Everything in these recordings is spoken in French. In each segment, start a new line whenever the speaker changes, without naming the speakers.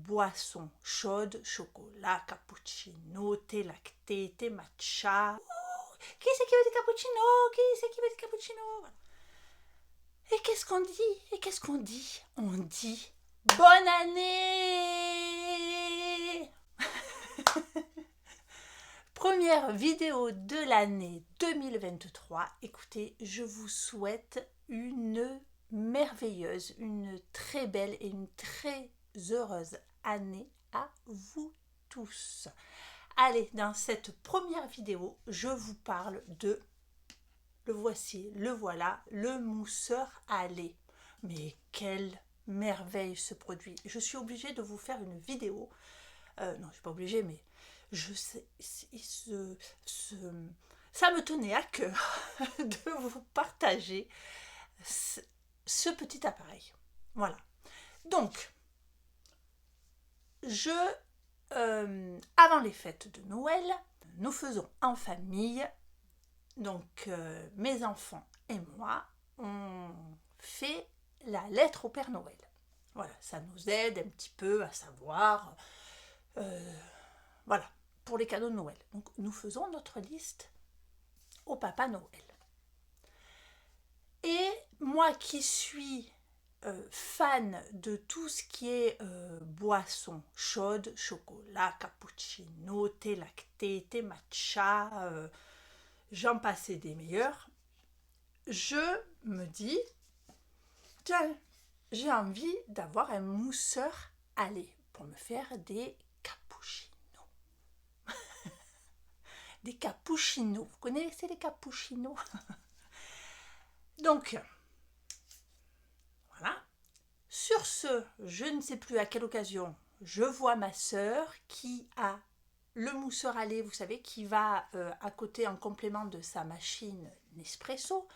boissons chaudes, chocolat, cappuccino, thé lacté, thé matcha. Qui c'est qui veut des cappuccinos? Qui c'est qui veut des cappuccinos? Voilà. Et qu'est-ce qu'on dit? Et qu'est-ce qu'on dit? On dit bonne année. Première vidéo de l'année 2023. Écoutez, je vous souhaite une merveilleuse, une très belle et une très heureuse année à vous tous. Allez, dans cette première vidéo, je vous parle de, le voici, le voilà, le mousseur à lait. Mais quelle merveille ce produit. Je suis obligée de vous faire une vidéo. Non, je ne suis pas obligée, mais je sais, ça me tenait à cœur de vous partager ce petit appareil. Voilà. Donc, avant les fêtes de Noël, nous faisons en famille, donc mes enfants et moi, on fait la lettre au Père Noël. Voilà, ça nous aide un petit peu à savoir, voilà, pour les cadeaux de Noël. Donc nous faisons notre liste au Papa Noël. Et moi qui suis fan de tout ce qui est boisson chaude, chocolat, cappuccino, thé lacté, thé matcha, j'en passais des meilleurs, je me dis, tiens, j'ai envie d'avoir un mousseur à lait pour me faire des cappuccinos. Des cappuccinos. Vous connaissez les cappuccinos? Donc, voilà. Sur ce, je ne sais plus à quelle occasion, je vois ma sœur qui a le mousseur à lait, vous savez, qui va à côté en complément de sa machine Nespresso.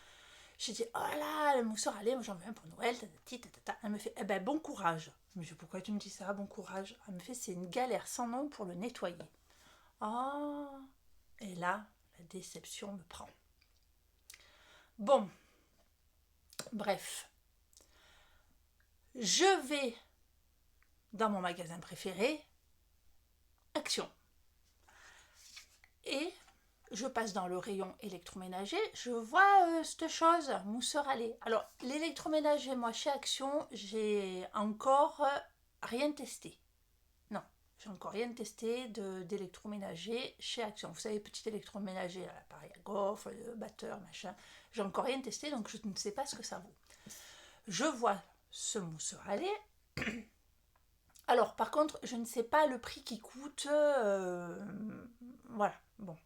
J'ai dit, oh là, le mousseur à lait, j'en veux un pour Noël. Elle me fait, eh ben bon courage. Mais je dis, pourquoi tu me dis ça, bon courage? Elle me fait, c'est une galère sans nom pour le nettoyer. Oh, et là, la déception me prend. Bon, bref. Je vais dans mon magasin préféré, Action. Et je passe dans le rayon électroménager, je vois cette chose, mousseur à lait. Alors, l'électroménager, moi, chez Action, j'ai encore rien testé. Non, j'ai encore rien testé d'électroménager chez Action. Vous savez, petit électroménager, l'appareil à gaufre, le batteur, machin. J'ai encore rien testé, donc je ne sais pas ce que ça vaut. Je vois ce mousseur à lait. Alors, par contre, je ne sais pas le prix qui coûte. Voilà, bon.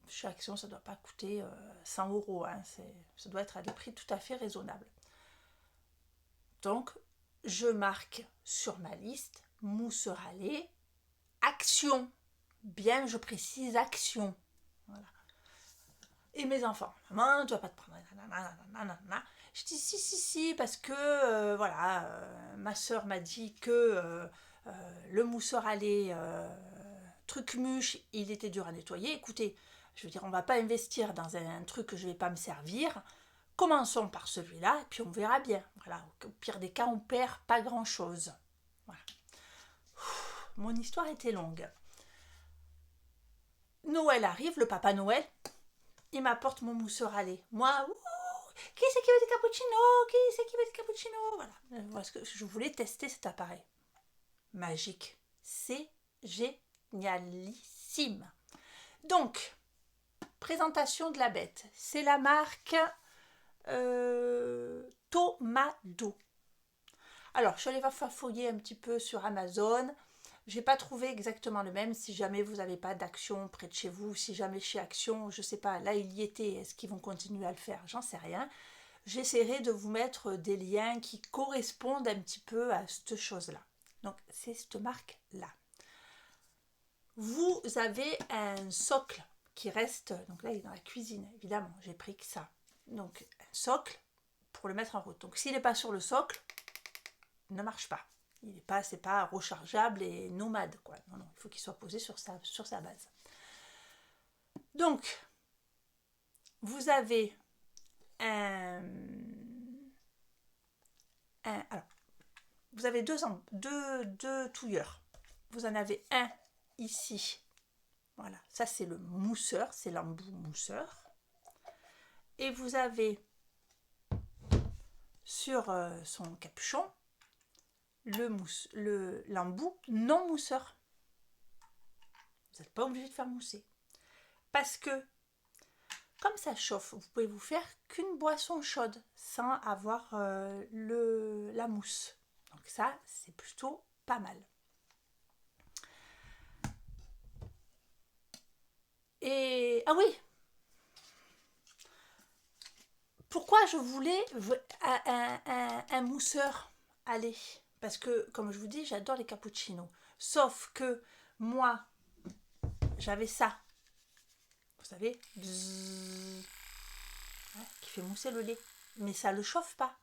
Chez Action, ça ne doit pas coûter 100 €. Hein, ça doit être à des prix tout à fait raisonnables. Donc, je marque sur ma liste mousseur à lait, Action. Bien, je précise Action. Voilà. Et mes enfants, maman, tu vas pas te prendre. Je dis si, parce que voilà, ma soeur m'a dit que le mousseur à lait truc muche, il était dur à nettoyer. Écoutez, je veux dire, on va pas investir dans un truc que je vais pas me servir. Commençons par celui-là, et puis on verra bien. Voilà, au pire des cas, on perd pas grand-chose. Voilà. Mon histoire était longue. Noël arrive, le Papa Noël, il m'apporte mon mousseur à lait. Moi, qui c'est qui veut des cappuccinos? Qui c'est qui veut des cappuccinos? Voilà. Voilà ce que je voulais tester cet appareil. Magique. C'est génialissime. Donc, présentation de la bête. C'est la marque Tomado. Alors, je suis allée fouiller un petit peu sur Amazon. Je n'ai pas trouvé exactement le même. Si jamais vous n'avez pas d'Action près de chez vous, si jamais chez Action, je ne sais pas, là il y était, est-ce qu'ils vont continuer à le faire? J'en sais rien. J'essaierai de vous mettre des liens qui correspondent un petit peu à cette chose-là. Donc, c'est cette marque-là. Vous avez un socle qui reste, donc là il est dans la cuisine, évidemment, j'ai pris que ça. Donc, un socle pour le mettre en route. Donc, s'il n'est pas sur le socle, il ne marche pas. C'est pas rechargeable et nomade, quoi. Non, il faut qu'il soit posé sur sa base. Donc, vous avez alors, vous avez deux touilleurs. Vous en avez un ici. Voilà, ça c'est le mousseur, c'est l'embout mousseur. Et vous avez sur son capuchon l'embout non mousseur. Vous n'êtes pas obligé de faire mousser. Parce que, comme ça chauffe, vous pouvez vous faire qu'une boisson chaude sans avoir la mousse. Donc ça, c'est plutôt pas mal. Et, ah oui, pourquoi je voulais un mousseur? Allez, parce que, comme je vous dis, j'adore les cappuccinos. Sauf que moi, j'avais ça. Vous savez, bzzz, hein, qui fait mousser le lait. Mais ça ne le chauffe pas.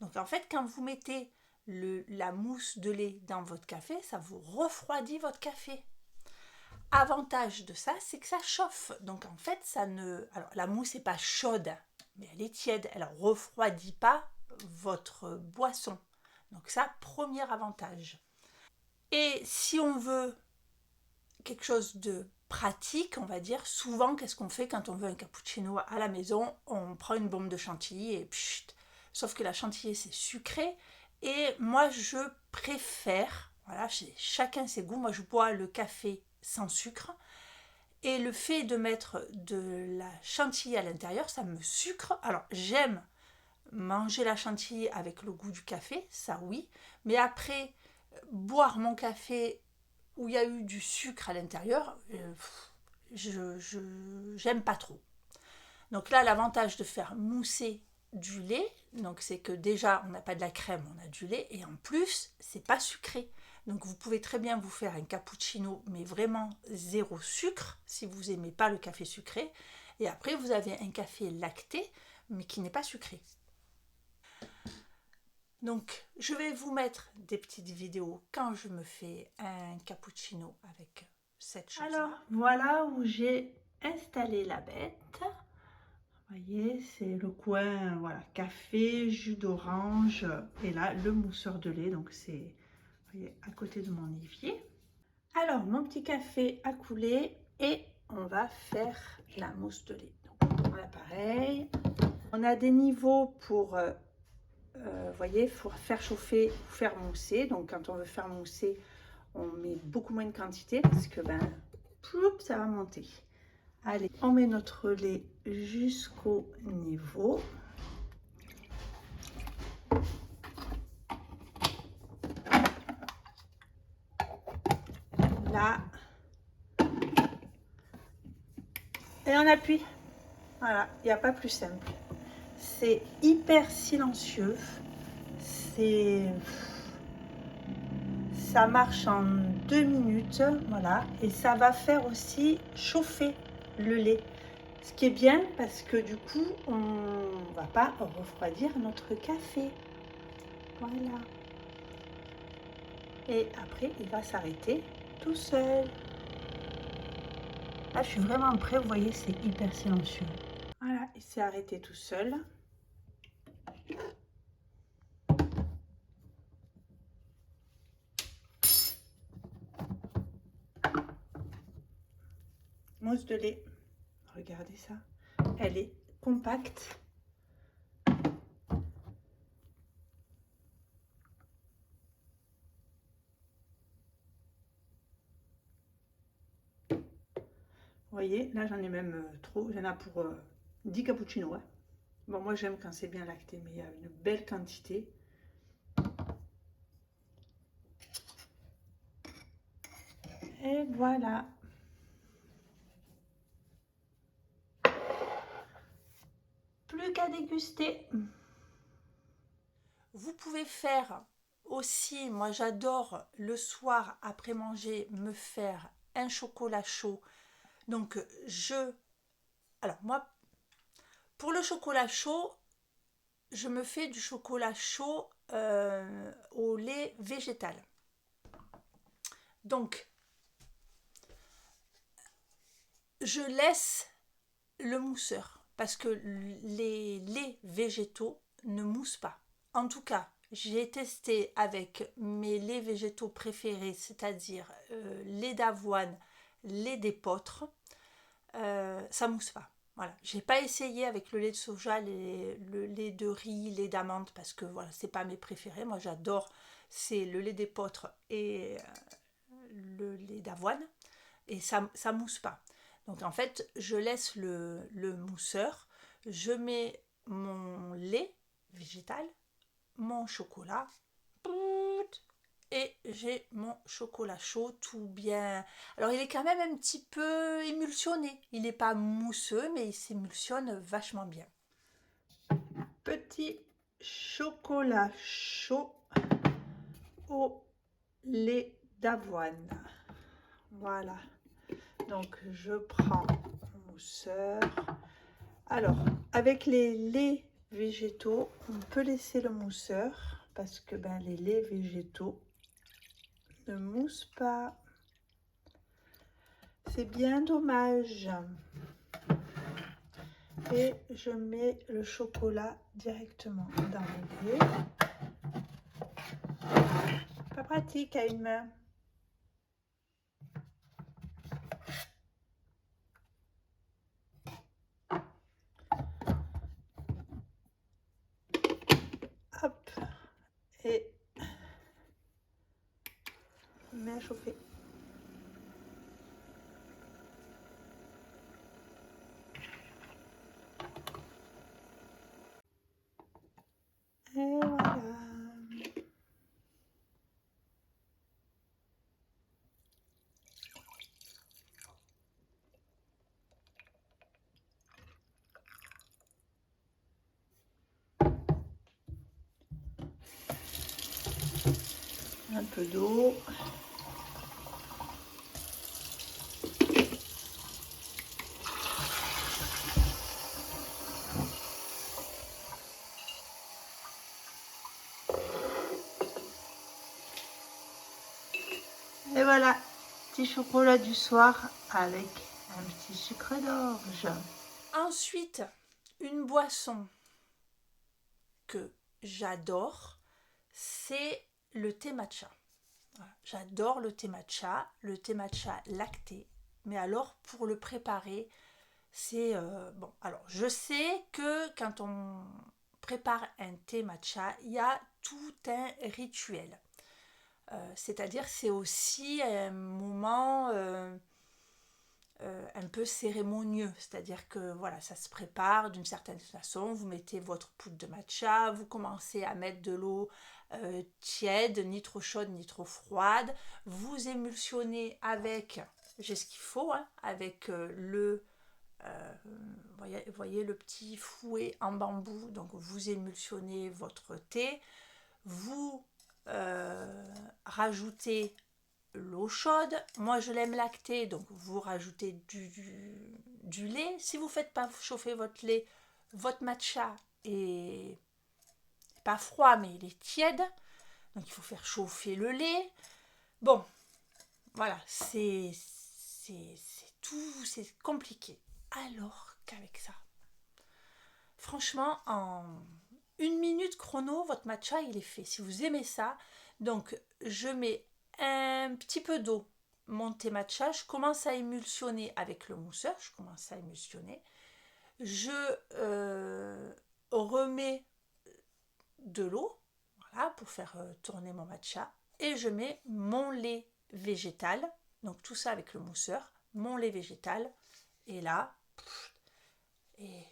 Donc en fait, quand vous mettez la mousse de lait dans votre café, ça vous refroidit votre café. Avantage de ça, c'est que ça chauffe. Donc en fait, ça ne... Alors la mousse n'est pas chaude, mais elle est tiède. Elle ne refroidit pas votre boisson. Donc ça, premier avantage. Et si on veut quelque chose de pratique, on va dire, souvent, qu'est-ce qu'on fait quand on veut un cappuccino à la maison? On prend une bombe de chantilly et pchit. Sauf que la chantilly, c'est sucré. Et moi, je préfère, voilà, chacun ses goûts. Moi, je bois le café sans sucre. Et le fait de mettre de la chantilly à l'intérieur, ça me sucre. Alors, j'aime manger la chantilly avec le goût du café, ça oui. Mais après, boire mon café où il y a eu du sucre à l'intérieur, j'aime pas trop. Donc là, l'avantage de faire mousser du lait, donc c'est que déjà, on n'a pas de la crème, on a du lait, et en plus, c'est pas sucré. Donc vous pouvez très bien vous faire un cappuccino, mais vraiment zéro sucre, si vous n'aimez pas le café sucré. Et après, vous avez un café lacté, mais qui n'est pas sucré. Donc, je vais vous mettre des petites vidéos quand je me fais un cappuccino avec cette chose. Alors, voilà où j'ai installé la bête. Vous voyez, c'est le coin, voilà, café, jus d'orange et là, le mousseur de lait. Donc, c'est, vous voyez, à côté de mon évier. Alors, mon petit café a coulé et on va faire la mousse de lait. Donc, on prend l'appareil. On a des niveaux pour... vous voyez, il faut faire chauffer, faire mousser. Donc quand on veut faire mousser, on met beaucoup moins de quantité parce que ben, ploup, ça va monter. Allez, on met notre lait jusqu'au niveau. Là. Et on appuie. Voilà, il n'y a pas plus simple. C'est hyper silencieux. Ça marche en 2 minutes, voilà, et ça va faire aussi chauffer le lait. Ce qui est bien parce que du coup, on ne va pas refroidir notre café. Voilà. Et après, il va s'arrêter tout seul. Là, je suis vraiment prêt. Vous voyez, c'est hyper silencieux. Voilà, il s'est arrêté tout seul. Mousse de lait. Regardez ça. Elle est compacte. Vous voyez, là j'en ai même trop, j'en ai pour 10 cappuccinos. Hein. Bon, moi j'aime quand c'est bien lacté, mais il y a une belle quantité. Et voilà. Plus qu'à déguster. Vous pouvez faire aussi, moi j'adore le soir après manger, me faire un chocolat chaud. Donc alors moi, pour le chocolat chaud, je me fais du chocolat chaud au lait végétal. Donc, je laisse le mousseur parce que les laits végétaux ne moussent pas. En tout cas, J'ai testé avec mes laits végétaux préférés, c'est-à-dire lait d'avoine, lait d'épeautre. Ça mousse pas. Voilà, j'ai pas essayé avec le lait de soja, le lait de riz, lait d'amande parce que voilà, c'est pas mes préférés. Moi, j'adore, c'est le lait d'épeautre et le lait d'avoine et ça mousse pas. Donc en fait, je laisse le mousseur, je mets mon lait végétal, mon chocolat et j'ai mon chocolat chaud tout bien. Alors il est quand même un petit peu émulsionné. Il n'est pas mousseux, mais il s'émulsionne vachement bien. Petit chocolat chaud au lait d'avoine. Voilà. Donc je prends mon mousseur. Alors, avec les laits végétaux, on peut laisser le mousseur parce que les laits végétaux ne moussent pas. C'est bien dommage. Et je mets le chocolat directement dans le lait. Pas pratique à une main. Hop. Et on met à chauffer. Et voilà. Un peu d'eau. Et voilà, petit chocolat du soir avec un petit sucre d'orge. Ensuite, une boisson que j'adore, c'est le thé matcha. Voilà. J'adore le thé matcha lacté. Mais alors, pour le préparer, c'est bon. Alors, je sais que quand on prépare un thé matcha, il y a tout un rituel. C'est-à-dire, c'est aussi un moment un peu cérémonieux, c'est-à-dire que voilà, ça se prépare d'une certaine façon, vous mettez votre poudre de matcha, vous commencez à mettre de l'eau tiède, ni trop chaude ni trop froide, vous émulsionnez avec, j'ai ce qu'il faut, hein, avec voyez le petit fouet en bambou, donc vous émulsionnez votre thé, vous rajoutez l'eau chaude. Moi, je l'aime lacté, donc vous rajoutez du lait. Si vous ne faites pas chauffer votre lait, votre matcha est pas froid, mais il est tiède. Donc, il faut faire chauffer le lait. Bon, voilà, c'est tout, c'est compliqué. Alors qu'avec ça, franchement, en 1 minute chrono, votre matcha, il est fait. Si vous aimez ça, donc je mets un petit peu d'eau, mon thé matcha, je commence à émulsionner avec le mousseur, je commence à émulsionner, je remets de l'eau, voilà, pour faire tourner mon matcha, et je mets mon lait végétal, donc tout ça avec le mousseur, mon lait végétal, et là, et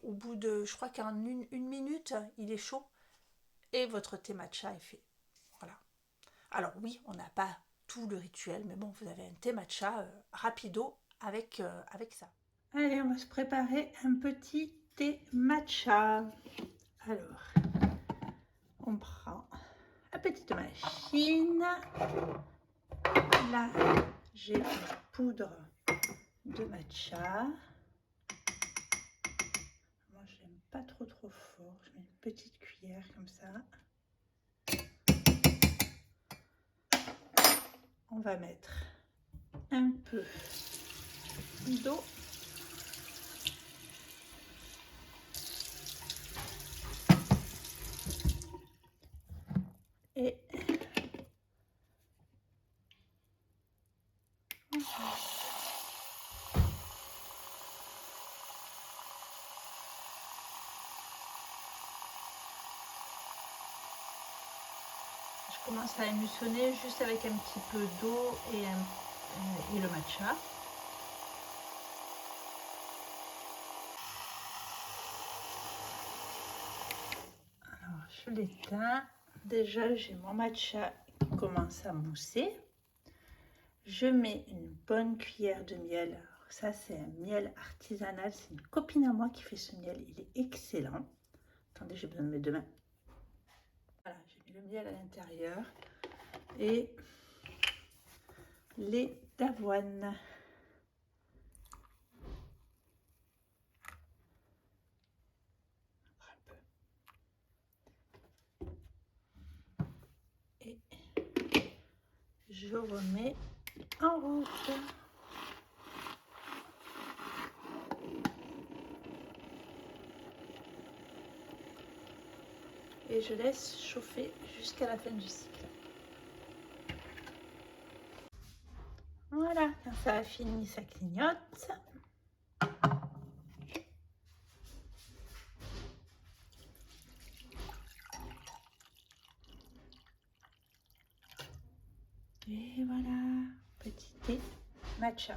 au bout de, je crois qu'en une minute, il est chaud, et votre thé matcha est fait. Voilà. Alors oui, on n'a pas tout le rituel, mais bon, vous avez un thé matcha rapido avec ça. Allez, on va se préparer un petit thé matcha. Alors, on prend la petite machine. Là, j'ai une poudre de matcha. Moi, je n'aime pas trop fort. Je mets une petite cuillère comme ça. On va mettre un peu d'eau. Je commence à émulsionner juste avec un petit peu d'eau et le matcha. Alors, je l'éteins. Déjà, j'ai mon matcha qui commence à mousser. Je mets une bonne cuillère de miel. Alors, ça, c'est un miel artisanal. C'est une copine à moi qui fait ce miel. Il est excellent. Attendez, j'ai besoin de mes deux mains. Voilà, j'ai mis le miel à l'intérieur. Et lait d'avoine. Et je remets en route. Et je laisse chauffer jusqu'à la fin du cycle. Voilà, quand ça a fini, ça clignote. Et voilà, petit thé matcha.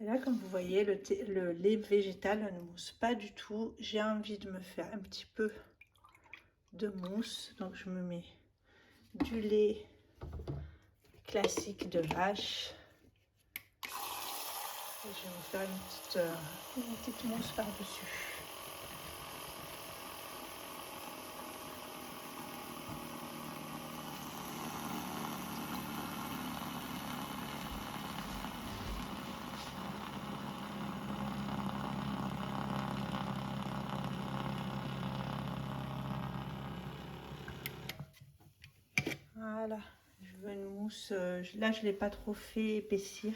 Et là, comme vous voyez, le lait végétal ne mousse pas du tout. J'ai envie de me faire un petit peu de mousse. Donc, je me mets du lait classique de vache. Et je vais me faire une petite mousse par-dessus. Voilà, je veux une mousse, là je ne l'ai pas trop fait épaissir,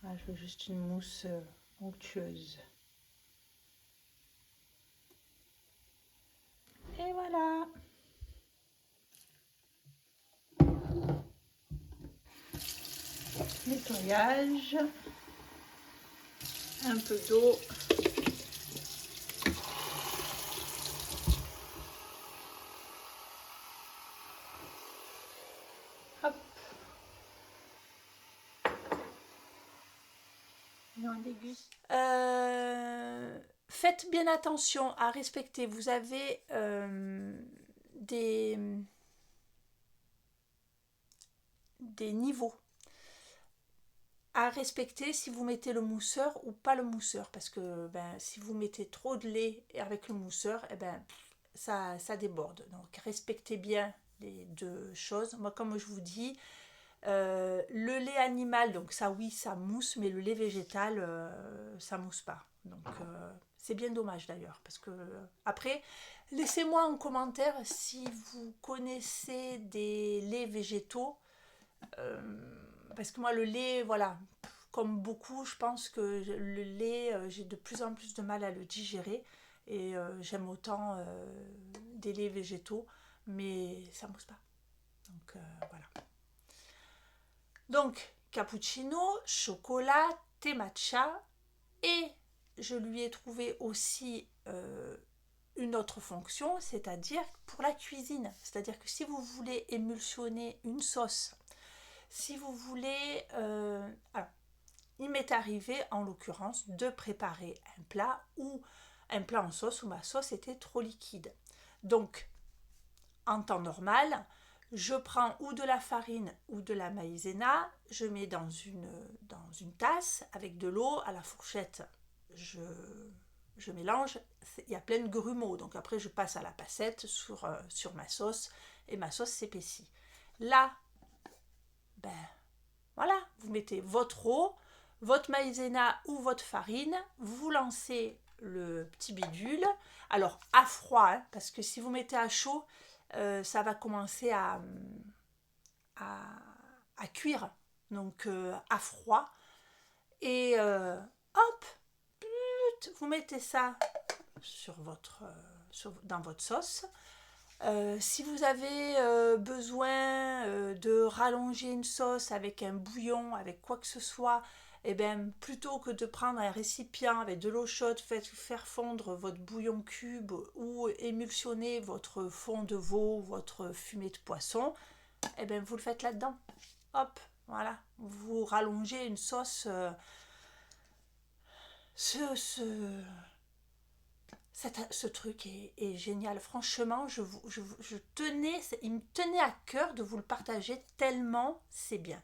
voilà, je veux juste une mousse onctueuse. Et voilà. Nettoyage, un peu d'eau. Hop. Et on déguste. Faites bien attention à respecter. Vous avez des niveaux à respecter si vous mettez le mousseur ou pas le mousseur, parce que ben, si vous mettez trop de lait avec le mousseur, eh ben, ça déborde. Donc respectez bien les deux choses. Moi, comme je vous dis, le lait animal, donc ça oui, ça mousse, mais le lait végétal, ça mousse pas. Donc c'est bien dommage d'ailleurs, parce que après, laissez-moi en commentaire si vous connaissez des laits végétaux. Parce que moi, le lait, voilà, comme beaucoup, je pense que le lait, j'ai de plus en plus de mal à le digérer. Et j'aime autant des laits végétaux, mais ça mousse pas. Donc voilà. Donc, cappuccino, chocolat, thé matcha. Et je lui ai trouvé aussi une autre fonction, c'est-à-dire pour la cuisine. C'est-à-dire que si vous voulez émulsionner une sauce, si vous voulez... alors, il m'est arrivé, en l'occurrence, de préparer un plat en sauce où ma sauce était trop liquide. Donc, en temps normal, je prends ou de la farine ou de la maïzena, je mets dans une tasse avec de l'eau, à la fourchette, je mélange, il y a plein de grumeaux, donc après je passe à la passette sur ma sauce et ma sauce s'épaissit. Là, ben voilà, vous mettez votre eau, votre maïzena ou votre farine, vous lancez le petit bidule, alors à froid, hein, parce que si vous mettez à chaud, ça va commencer à cuire, donc à froid, et hop, vous mettez ça dans votre sauce, Si vous avez besoin de rallonger une sauce avec un bouillon, avec quoi que ce soit, et bien plutôt que de prendre un récipient avec de l'eau chaude, faire fondre votre bouillon cube ou émulsionner votre fond de veau, votre fumée de poisson, et bien vous le faites là-dedans. Hop, voilà, vous rallongez une sauce. Ce truc est génial. Franchement, il me tenait à cœur de vous le partager tellement c'est bien.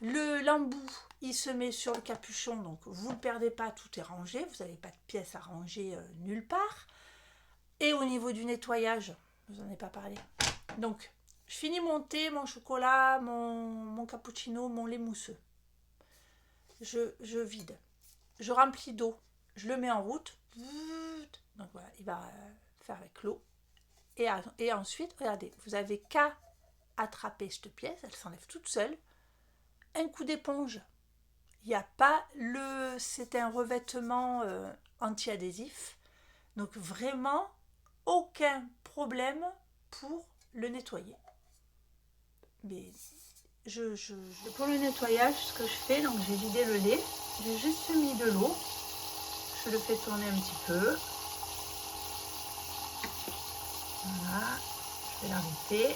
L'embout, il se met sur le capuchon, donc vous ne le perdez pas, tout est rangé. Vous n'avez pas de pièces à ranger nulle part. Et au niveau du nettoyage, je vous en ai pas parlé. Donc, je finis mon thé, mon chocolat, mon cappuccino, mon lait mousseux. Je vide. Je remplis d'eau. Je le mets en route. Donc voilà, il va faire avec l'eau. Et ensuite, regardez, vous avez qu'à attraper cette pièce, elle s'enlève toute seule. Un coup d'éponge. Il n'y a pas le... C'est un revêtement anti-adhésif. Donc vraiment, aucun problème pour le nettoyer. Mais pour le nettoyage, ce que je fais, donc j'ai vidé le lait, j'ai juste mis de l'eau, je le fais tourner un petit peu. Voilà, je vais l'arrêter.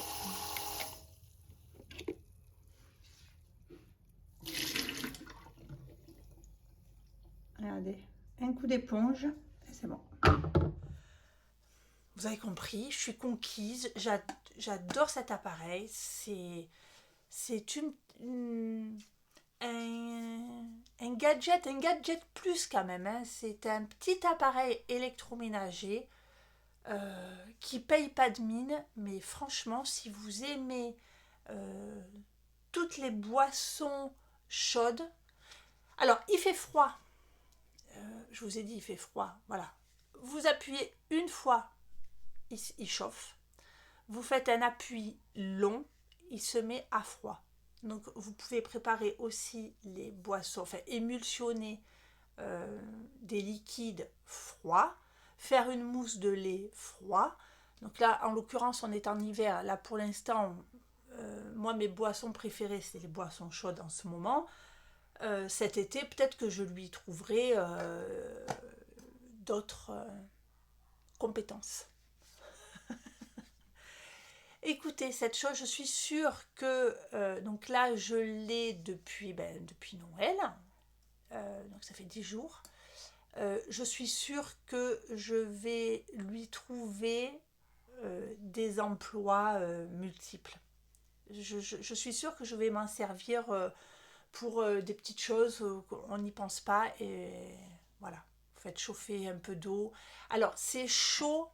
Regardez, un coup d'éponge, et c'est bon. Vous avez compris, je suis conquise, j'adore cet appareil, c'est un gadget plus quand même, hein. C'est un petit appareil électroménager qui paye pas de mine, mais franchement, si vous aimez toutes les boissons chaudes, alors il fait froid, je vous ai dit il fait froid, voilà. Vous appuyez une fois, il chauffe. Vous faites un appui long, il se met à froid. Donc vous pouvez préparer aussi les boissons, enfin émulsionner des liquides froids, faire une mousse de lait froid. Donc là, en l'occurrence, on est en hiver. Là, pour l'instant, moi, mes boissons préférées, c'est les boissons chaudes en ce moment. Cet été, peut-être que je lui trouverai d'autres compétences. Écoutez, cette chose, je suis sûre que... donc là, je l'ai depuis Noël. Donc ça fait 10 jours. Je suis sûre que je vais lui trouver des emplois multiples. Je suis sûre que je vais m'en servir pour des petites choses qu'on n'y pense pas. Et voilà, vous faites chauffer un peu d'eau. Alors, c'est chaud,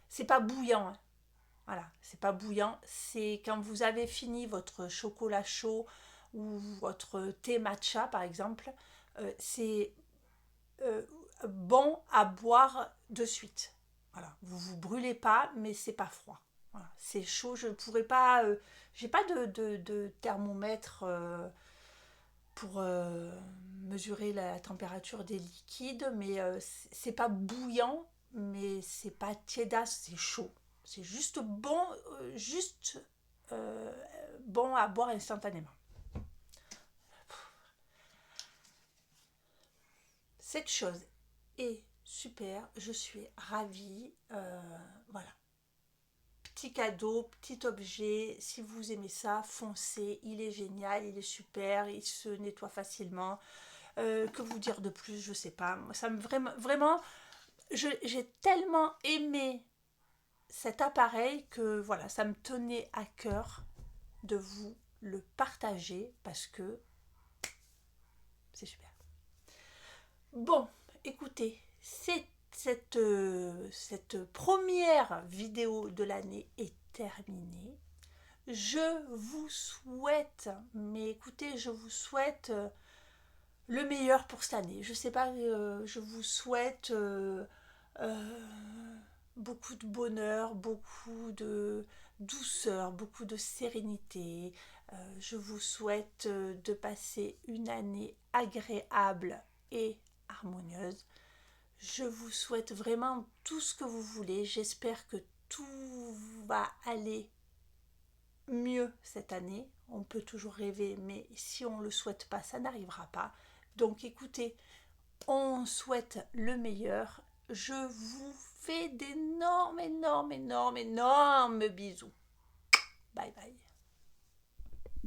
c'est pas bouillant, hein. Voilà, c'est pas bouillant. C'est quand vous avez fini votre chocolat chaud ou votre thé matcha, par exemple, c'est bon à boire de suite. Voilà, vous brûlez pas, mais c'est pas froid. Voilà, c'est chaud. Je ne pourrais pas. J'ai pas de thermomètre pour mesurer la température des liquides, mais c'est pas bouillant, mais c'est pas tiédasse, c'est chaud. C'est juste bon, euh, bon à boire instantanément. Cette chose est super, je suis ravie. Voilà. Petit cadeau, petit objet, si vous aimez ça, foncez, il est génial, il est super, il se nettoie facilement. Que vous dire de plus, je sais pas. Ça me vraiment, j'ai tellement aimé cet appareil que voilà, ça me tenait à cœur de vous le partager parce que c'est super. Bon, écoutez, cette première vidéo de l'année est terminée. Je vous souhaite, mais écoutez, je vous souhaite le meilleur pour cette année. Je sais pas, je vous souhaite beaucoup de bonheur, beaucoup de douceur, beaucoup de sérénité. Je vous souhaite de passer une année agréable et harmonieuse. Je vous souhaite vraiment tout ce que vous voulez. J'espère que tout va aller mieux cette année. On peut toujours rêver, mais si on ne le souhaite pas, ça n'arrivera pas. Donc écoutez, on souhaite le meilleur. Je vous fais d'énormes, énormes, énormes, énormes bisous. Bye bye.